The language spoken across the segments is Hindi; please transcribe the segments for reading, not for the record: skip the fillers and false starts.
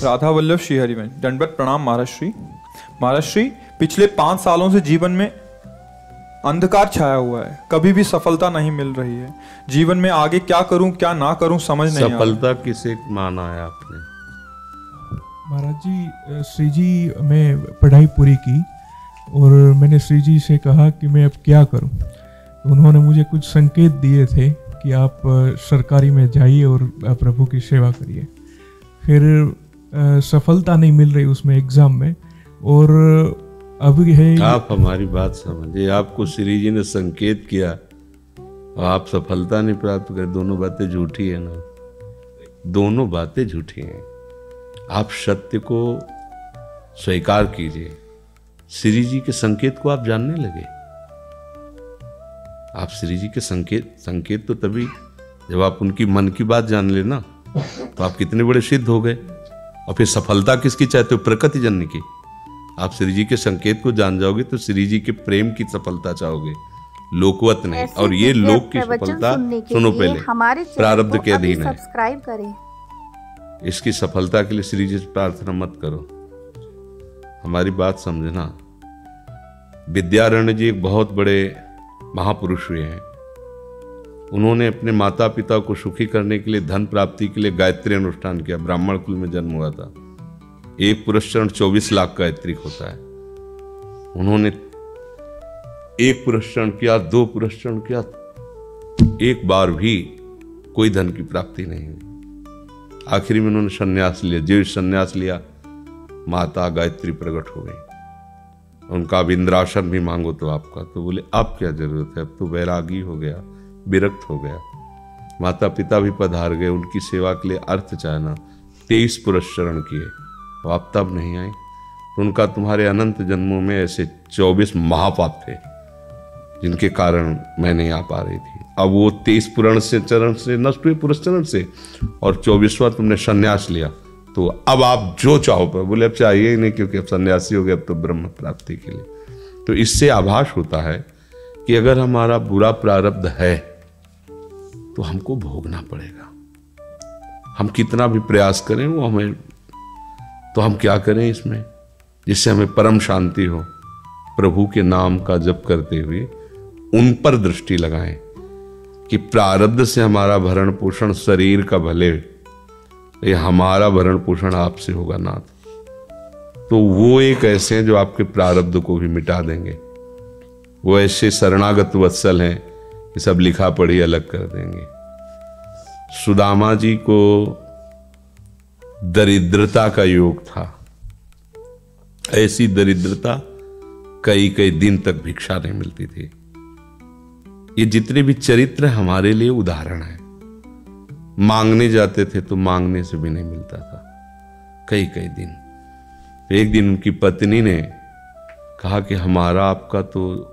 राधा वल्लभ श्रीहरि में दंडवत प्रणाम महाराज श्री। महाराज श्री, पिछले 5 सालों से जीवन में अंधकार छाया हुआ है, कभी भी सफलता नहीं मिल रही है। जीवन में आगे क्या करूं क्या ना करूं समझ नहीं आ रहा। सफलता किसे माना है आपने? महाराज जी, श्री जी मैं पढ़ाई पूरी की और मैंने श्री जी से कहा कि मैं अब क्या करूं। उन्होंने मुझे कुछ संकेत दिए थे कि आप सरकारी में जाइए और प्रभु की सेवा करिए। फिर सफलता नहीं मिल रही उसमें एग्ज़ाम में, और अब है। आप हमारी बात समझिए, आपको श्री जी ने संकेत किया और आप सफलता नहीं प्राप्त कर, दोनों बातें झूठी है ना, दोनों बातें झूठी हैं। आप सत्य को स्वीकार कीजिए। श्री जी के संकेत को आप जानने लगे। आप श्री जी के संकेत तो तभी जब आप उनकी मन की बात जान लेना, तो आप कितने बड़े सिद्ध हो गए। और फिर सफलता किसकी चाहते हो? प्रकृति जन्य की। आप श्री जी के संकेत को जान जाओगे तो श्री जी के प्रेम की सफलता चाहोगे, लोकवत नहीं। और ये लोक की सफलता सुनो पहले, प्रारब्ध के अधीन है। सब्सक्राइब करें। इसकी सफलता के लिए श्री जी से प्रार्थना मत करो, हमारी बात समझना। विद्यारण्य जी एक बहुत बड़े महापुरुष हुए हैं। उन्होंने अपने माता पिता को सुखी करने के लिए, धन प्राप्ति के लिए गायत्री अनुष्ठान किया। ब्राह्मण कुल में जन्म हुआ था। एक पुरस्चरण 24 लाख गायत्री होता है। उन्होंने एक पुरस्चरण किया, 2 पुरस्चरण किया, एक बार भी कोई धन की प्राप्ति नहीं हुई। आखिरी में उन्होंने संन्यास लिया। जो संन्यास लिया, माता गायत्री प्रकट हो गई। उनका अब इंद्रासन भी मांगो तो आपका, तो बोले अब क्या जरूरत है, अब तो वैरागी हो गया, विरक्त हो गया। माता पिता भी पधार गए, उनकी सेवा के लिए अर्थ चाहना। 23 पुरस्चरण किए, तो आप तब नहीं आए। तो उनका तुम्हारे अनंत जन्मों में ऐसे 24 महापाप थे जिनके कारण मैं नहीं आ पा रही थी। अब वो 23 पुराण से चरण से नष्ट हुए, पुरस्चरण से, और 24वां तुमने संन्यास लिया। तो अब आप जो चाहो पर, बोले अब चाहिए ही नहीं, क्योंकि अब सन्यासी हो गए, अब तो ब्रह्म प्राप्ति के लिए। तो इससे आभास होता है कि अगर हमारा बुरा प्रारब्ध है तो हमको भोगना पड़ेगा। हम कितना भी प्रयास करें वो हमें, तो हम क्या करें इसमें जिससे हमें परम शांति हो? प्रभु के नाम का जप करते हुए उन पर दृष्टि लगाएं कि प्रारब्ध से हमारा भरण पोषण शरीर का भले, ये हमारा भरण पोषण आपसे होगा नाथ। तो वो एक ऐसे हैं जो आपके प्रारब्ध को भी मिटा देंगे। वो ऐसे शरणागत वत्सल हैं कि सब लिखा पढ़ी अलग कर देंगे। सुदामा जी को दरिद्रता का योग था। ऐसी दरिद्रता, कई कई दिन तक भिक्षा नहीं मिलती थी। ये जितने भी चरित्र हमारे लिए उदाहरण है। मांगने जाते थे तो मांगने से भी नहीं मिलता था, कई कई दिन। एक दिन उनकी पत्नी ने कहा कि हमारा आपका तो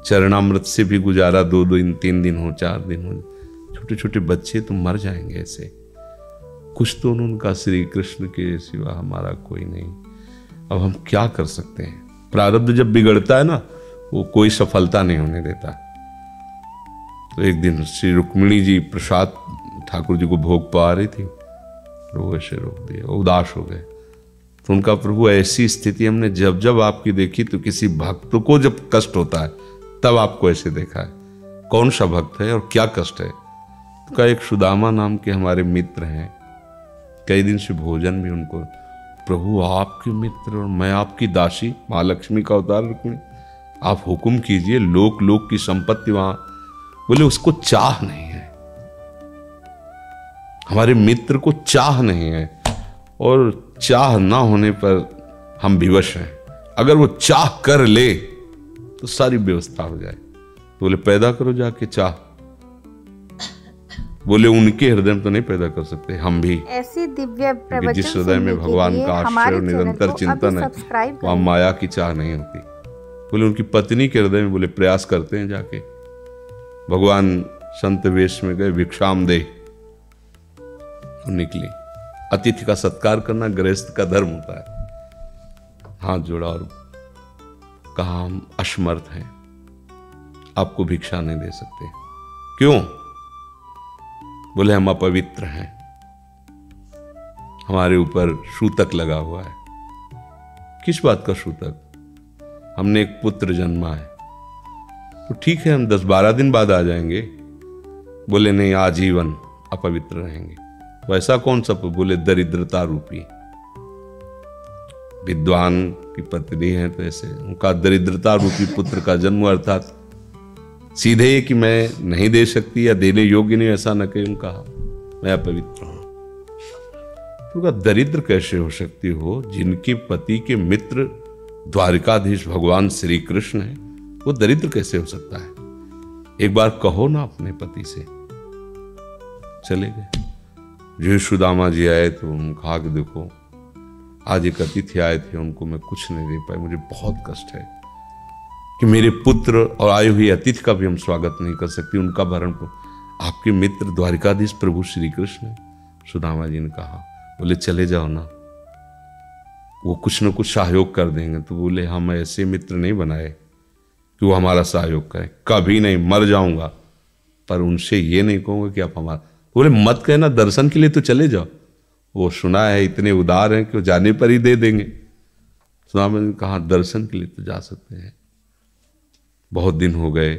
चरणामृत से भी गुजारा 2 दिन 3 दिन हो, 4 दिन हो, छोटे छोटे बच्चे तो मर जाएंगे ऐसे। कुछ तो उनका श्री कृष्ण के सिवा हमारा कोई नहीं। अब हम क्या कर सकते हैं? प्रारब्ध जब बिगड़ता है ना, वो कोई सफलता नहीं होने देता। तो एक दिन श्री रुक्मिणी जी प्रसाद ठाकुर जी को भोग पा रही थी, प्रभु ऐसे रोक दिया, उदास हो गए। तो उनका प्रभु ऐसी स्थिति हमने जब जब आपकी देखी, तो किसी भक्त को जब कष्ट होता है तब आपको ऐसे देखा है। कौन सा भक्त है और क्या कष्ट है? तो का एक सुदामा नाम के हमारे मित्र हैं, कई दिन से भोजन भी उनको, प्रभु आपके मित्र और मैं आपकी दासी, महालक्ष्मी का अवतार रुक्मिणी, आप हुक्म कीजिए, लोक लोक की संपत्ति वहां। बोले उसको चाह नहीं है, हमारे मित्र को चाह नहीं है, और चाह ना होने पर हम विवश हैं। अगर वो चाह कर ले तो सारी व्यवस्था हो जाए। तो बोले पैदा करो जाके चाह। बोले उनके हृदय में तो नहीं पैदा कर सकते, हम भी। ऐसी दिव्य प्रवचन जिस हृदय में भगवान का आश्रय और निरंतर चिंतन है, वहां माया की चाह नहीं होती। बोले उनकी पत्नी के हृदय में, बोले प्रयास करते हैं जाके। भगवान संत वेश में गए, भिक्षाम दे निकली। अतिथि का सत्कार करना गृहस्थ का धर्म होता है। हाथ जोड़ा और कहा हम असमर्थ हैं, आपको भिक्षा नहीं दे सकते। क्यों? बोले हम अपवित्र हैं, हमारे ऊपर सूतक लगा हुआ है। किस बात का सूतक? हमने एक पुत्र जन्मा है तो ठीक है, हम 10-12 दिन बाद आ जाएंगे। बोले नहीं, आजीवन अपवित्र रहेंगे। वैसा कौन सा? बोले दरिद्रता रूपी। विद्वान की पत्नी है तो ऐसे उनका दरिद्रता रूपी पुत्र का जन्म, अर्थात सीधे कि मैं नहीं दे सकती या देने योग्य नहीं, ऐसा न कहीं उनका मैं अपवित्र हूं। तो दरिद्र कैसे हो सकती हो? जिनके पति के मित्र द्वारिकाधीश भगवान श्री कृष्ण है, वो दरिद्र कैसे हो सकता है? एक बार कहो ना अपने पति से। चले गए। जो सुदामा जी आए तो उन्होंने कहा कि देखो, आज एक अतिथि आए थे, उनको मैं कुछ नहीं दे पाई, मुझे बहुत कष्ट है कि मेरे पुत्र और आए हुए अतिथि का भी हम स्वागत नहीं कर सकते, उनका भरण आपके मित्र द्वारिकाधीश प्रभु श्री कृष्ण। सुदामा जी ने कहा, बोले चले जाओ ना, वो कुछ न कुछ सहयोग कर देंगे। तो बोले हम ऐसे मित्र नहीं बनाए कि वो हमारा सहयोग करें, कभी नहीं, मर जाऊंगा, पर उनसे ये नहीं कहूंगा कि आप हमारा। बोले मत कहना, दर्शन के लिए तो चले जाओ, वो सुना है इतने उदार हैं कि वो जाने पर ही दे देंगे। सुदामा जी ने कहा दर्शन के लिए तो जा सकते हैं, बहुत दिन हो गए,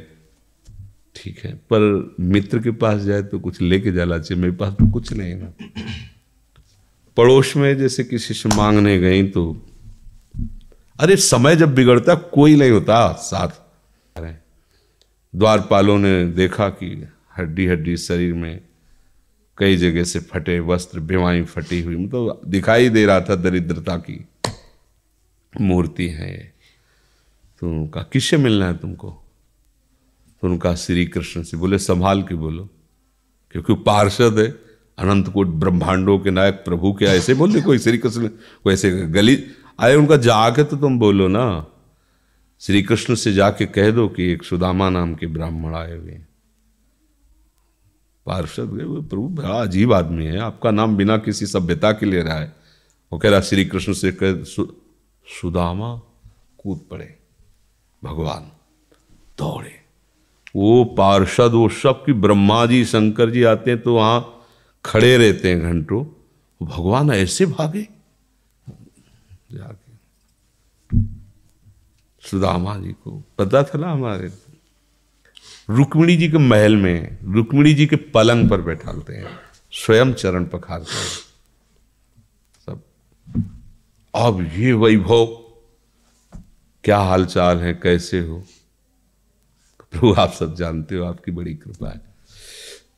ठीक है, पर मित्र के पास जाए तो कुछ लेके जाना चाहिए, मेरे पास तो कुछ नहीं ना। पड़ोस में जैसे किसी से मांगने गई तो, अरे समय जब बिगड़ता कोई नहीं होता साथ। द्वारपालों ने देखा कि हड्डी हड्डी शरीर में कई जगह से फटे वस्त्र, बेवाई फटी हुई, मतलब दिखाई दे रहा था दरिद्रता की मूर्ति है। तो उनका किससे मिलना है तुमको? तो उनका श्री कृष्ण से। बोले संभाल के बोलो, क्योंकि पार्षद है, अनंत कोट ब्रह्मांडों के नायक प्रभु के ऐसे बोले कोई श्री कृष्ण को ऐसे गली आए। उनका जाके तो तुम बोलो ना, श्री कृष्ण से जाके कह दो कि एक सुदामा नाम के ब्राह्मण आए हुए हैं। पार्षद गए, वो प्रभु बड़ा अजीब आदमी है, आपका नाम बिना किसी सभ्यता के ले रहा है। वो कह रहा श्री कृष्ण से कह, सुदामा कूद पड़े, भगवान दौड़े। वो पार्षद, वो सब की ब्रह्मा जी शंकर जी आते हैं तो वहां खड़े रहते हैं घंटों, भगवान ऐसे भागे जाके। सुदामा जी को पता था ना, हमारे रुक्मिणी जी के महल में रुक्मिणी जी के पलंग पर बैठाते हैं, स्वयं चरण पखारते हैं सब। अब ये वैभव, क्या हालचाल है, कैसे हो? प्रभु आप सब जानते हो, आपकी बड़ी कृपा है।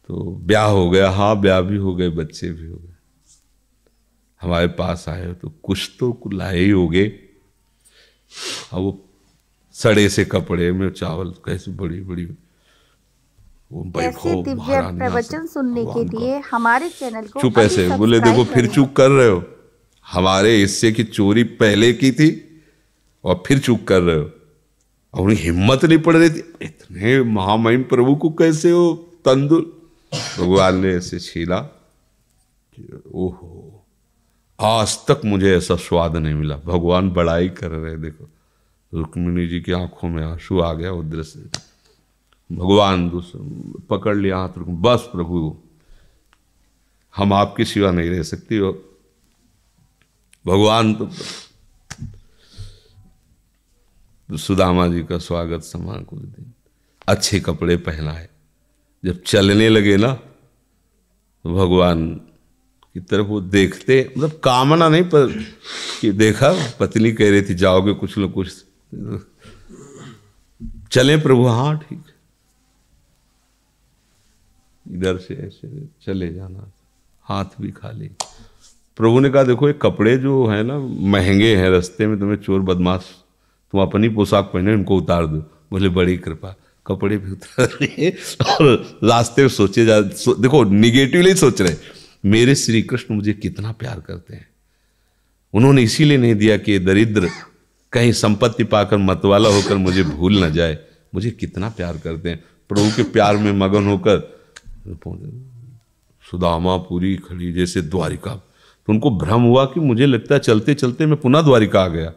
तो ब्याह हो गया, हाँ ब्याह भी हो गए, बच्चे भी हो गए। हमारे पास आए हो तो कुछ तो लाए ही होगे। अब वो सड़े से कपड़े में चावल, कैसे बड़ी बड़ी ऐसे दिव्य प्रवचन सुनने के लिए हमारे चैनल को चुप ऐसे बोले, देखो फिर चूक कर रहे हो, हमारे हिस्से की चोरी पहले की थी और फिर चूक कर रहे हो। और उन्हें हिम्मत नहीं पड़ रही थी, इतने महामहिम प्रभु को कैसे हो तंदुल। भगवान ने ऐसे छीला, ओहो आज तक मुझे ऐसा स्वाद नहीं मिला। भगवान बड़ाई कर रहे, देखो रुक्मिणी जी की आंखों में आंसू आ गया उधर से। भगवान पकड़ लिया हाथ, बस प्रभु हम आपके सिवा नहीं रह सकती हो। भगवान तो सुदामा जी का स्वागत समान कुछ दिन, अच्छे कपड़े पहनाए। जब चलने लगे ना तो भगवान की तरफ वो देखते, मतलब कामना नहीं पर कि देखा पत्नी कह रही थी जाओगे कुछ न कुछ, चले प्रभु, हाँ ठीक, इधर से ऐसे चले जाना, हाथ भी खाली। प्रभु ने कहा देखो ये कपड़े जो है ना महंगे हैं, रास्ते में तुम्हें चोर बदमाश तुम अपनी पोशाक पहने इनको उतार दो। बोले बड़ी कृपा, कपड़े भी उतार रहे और रास्ते में सोचे देखो निगेटिवली सोच रहे, मेरे श्री कृष्ण मुझे कितना प्यार करते हैं। उन्होंने इसीलिए नहीं दिया कि दरिद्र कहीं संपत्ति पाकर मतवाला होकर मुझे भूल न जाए, मुझे कितना प्यार करते हैं। प्रभु के प्यार में मगन होकर सुदामा पूरी खड़ी जैसे द्वारिका। तो उनको भ्रम हुआ कि मुझे लगता है चलते चलते मैं पुनः द्वारिका आ गया।